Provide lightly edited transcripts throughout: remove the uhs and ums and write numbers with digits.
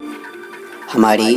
ہماری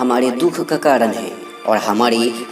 ہمارے دکھ کا کارن ہے اور ہماری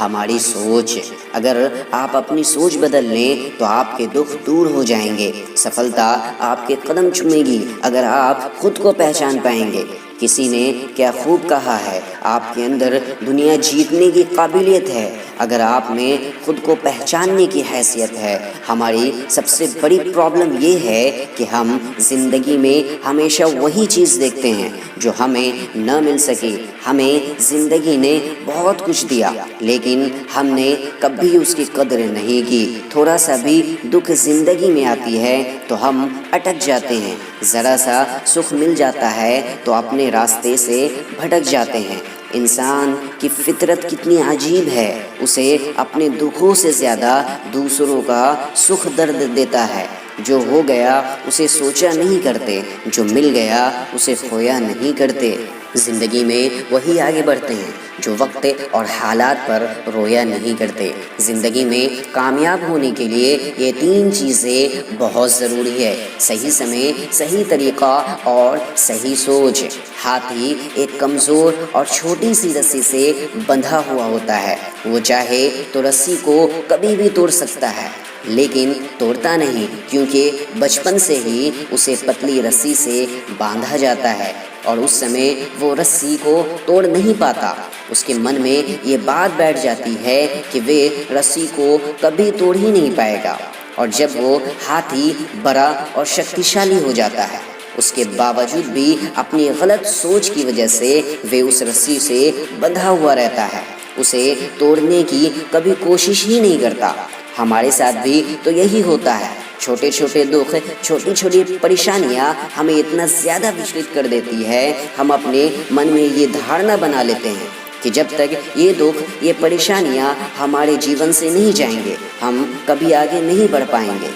ہماری سوچ۔ اگر آپ اپنی سوچ بدل لیں تو آپ کے دکھ دور ہو جائیں گے، سفلتا آپ کے قدم چومے گی اگر آپ خود کو پہچان پائیں گے۔ کسی نے کیا خوب کہا ہے، آپ کے اندر دنیا جیتنے کی قابلیت ہے اگر آپ میں خود کو پہچاننے کی حیثیت ہے۔ ہماری سب سے بڑی پرابلم یہ ہے کہ ہم زندگی میں ہمیشہ وہی چیز دیکھتے ہیں جو ہمیں نہ مل سکی۔ ہمیں زندگی نے بہت کچھ دیا لیکن ہم نے کبھی اس کی قدر نہیں کی۔ تھوڑا سا بھی دکھ زندگی میں آتی ہے تو ہم اٹک جاتے ہیں، ذرا سا سکھ مل جاتا ہے تو اپنے راستے سے بھٹک جاتے ہیں۔ انسان کی فطرت کتنی عجیب ہے، اسے اپنے دکھوں سے زیادہ دوسروں کا سکھ درد دیتا ہے۔ جو ہو گیا اسے سوچا نہیں کرتے، جو مل گیا اسے کھویا نہیں کرتے۔ زندگی میں وہی آگے بڑھتے ہیں جو وقت اور حالات پر رویا نہیں کرتے۔ زندگی میں کامیاب ہونے کے لیے یہ 3 چیزیں بہت ضروری ہے: صحیح سمے، صحیح طریقہ اور صحیح سوچ۔ ہاتھی ایک کمزور اور چھوٹی سی رسی سے بندھا ہوا ہوتا ہے، وہ چاہے تو رسی کو کبھی بھی توڑ سکتا ہے لیکن توڑتا نہیں، کیونکہ بچپن سے ہی اسے پتلی رسی سے باندھا جاتا ہے اور اس سمے وہ رسی کو توڑ نہیں پاتا۔ اس کے من میں یہ بات بیٹھ جاتی ہے کہ وہ رسی کو کبھی توڑ ہی نہیں پائے گا، اور جب وہ ہاتھی بڑا اور شکتیشالی ہو جاتا ہے، اس کے باوجود بھی اپنی غلط سوچ کی وجہ سے وہ اس رسی سے بندھا ہوا رہتا ہے، اسے توڑنے کی کبھی کوشش ہی نہیں کرتا۔ ہمارے ساتھ بھی تو یہی ہوتا ہے، چھوٹے چھوٹے دکھ، چھوٹی چھوٹی پریشانیاں ہمیں اتنا زیادہ وچلت کر دیتی ہے، ہم اپنے من میں یہ دھارنا بنا لیتے ہیں کہ جب تک یہ دکھ، یہ پریشانیاں ہمارے جیون سے نہیں جائیں گے ہم کبھی آگے نہیں بڑھ پائیں گے،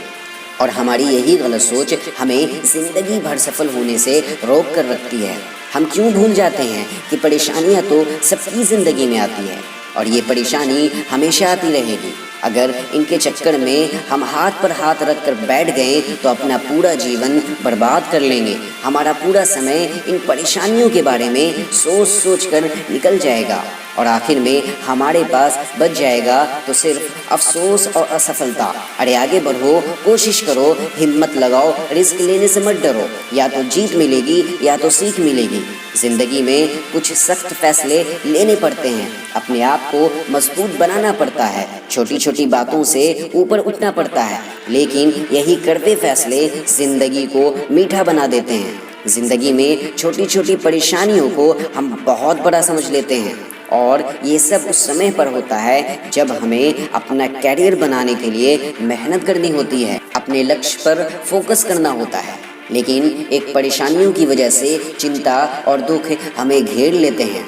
اور ہماری یہی غلط سوچ ہمیں زندگی بھر سفل ہونے سے روک کر رکھتی ہے۔ ہم کیوں بھول جاتے ہیں کہ پریشانیاں تو سب کی زندگی میں آتی ہے اور یہ پریشانی ہمیشہ آتی رہے گی۔ اگر ان کے چکر میں ہم ہاتھ پر ہاتھ رکھ کر بیٹھ گئے تو اپنا پورا جیون برباد کر لیں گے۔ ہمارا پورا سمے ان پریشانیوں کے بارے میں سوچ سوچ کر نکل جائے گا اور آخر میں ہمارے پاس بچ جائے گا تو صرف افسوس اور اسفلتا۔ ارے آگے بڑھو، کوشش کرو، ہمت لگاؤ، رسک لینے سے مت ڈرو، یا تو جیت ملے گی یا تو سیکھ ملے گی۔ زندگی میں کچھ سخت فیصلے لینے پڑتے ہیں، اپنے آپ کو مضبوط بنانا پڑتا ہے، چھوٹی چھوٹی باتوں سے اوپر اٹھنا پڑتا ہے، لیکن یہی کڑوے فیصلے زندگی کو میٹھا بنا دیتے ہیں۔ زندگی میں چھوٹی چھوٹی پریشانیوں کو ہم بہت بڑا سمجھ لیتے ہیں، اور یہ سب اس سمے پر ہوتا ہے جب ہمیں اپنا کیریئر بنانے کے لیے محنت کرنی ہوتی ہے، اپنے لکش پر فوکس کرنا ہوتا ہے، لیکن ایک پریشانیوں کی وجہ سے چنتا اور دکھ ہمیں گھیر لیتے ہیں۔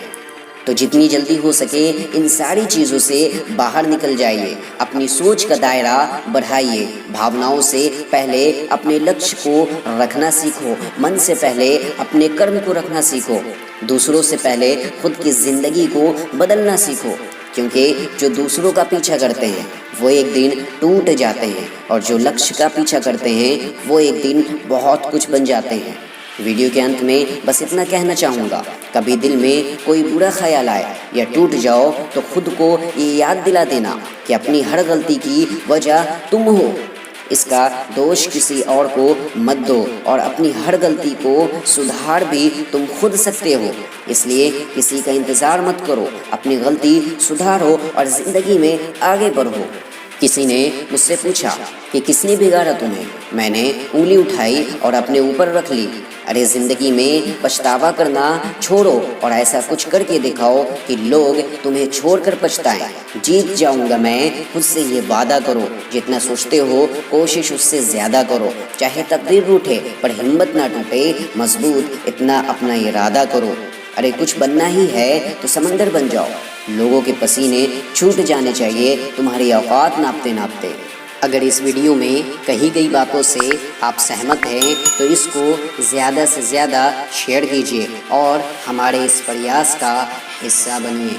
تو جتنی جلدی ہو سکے ان ساری چیزوں سے باہر نکل جائیے، اپنی سوچ کا دائرہ بڑھائیے، بھاوناؤں سے پہلے اپنے لکش کو رکھنا سیکھو، من سے پہلے اپنے کرم کو رکھنا سیکھو، دوسروں سے پہلے خود کی زندگی کو بدلنا سیکھو، کیونکہ جو دوسروں کا پیچھا کرتے ہیں وہ ایک دن ٹوٹ جاتے ہیں، اور جو لکش کا پیچھا کرتے ہیں وہ ایک دن بہت کچھ بن جاتے ہیں۔ ویڈیو کے انت میں بس اتنا کہنا چاہوں گا، کبھی دل میں کوئی برا خیال آئے یا ٹوٹ جاؤ تو خود کو یہ یاد دلا دینا کہ اپنی ہر غلطی کی وجہ تم ہو، اس کا دوش کسی اور کو مت دو، اور اپنی ہر غلطی کو سدھار بھی تم خود سکتے ہو، اس لیے کسی کا انتظار مت کرو، اپنی غلطی سدھارو اور زندگی میں آگے بڑھو۔ کسی نے مجھ سے پوچھا کہ کس نے بگاڑا تمہیں؟ میں نے انگلی اٹھائی اور اپنے اوپر رکھ لی۔ ارے زندگی میں پچھتاوا کرنا چھوڑو اور ایسا کچھ کر کے دکھاؤ کہ لوگ تمہیں چھوڑ کر پچھتائیں۔ جیت جاؤں گا میں، خود سے یہ وعدہ کرو، جتنا سوچتے ہو کوشش اس سے زیادہ کرو، چاہے تقدیر روٹھے پر ہمت نہ ٹوٹے، مضبوط اتنا اپنا ارادہ کرو۔ ارے کچھ بننا ہی ہے تو سمندر بن جاؤ، لوگوں کے پسینے چھوٹ جانے چاہیے تمہاری اوقات ناپتے ناپتے۔ اگر اس ویڈیو میں کہی گئی باتوں سے آپ سہمت ہیں تو اس کو زیادہ سے زیادہ شیئر کیجیے اور ہمارے اس پریاس کا حصہ بنیے۔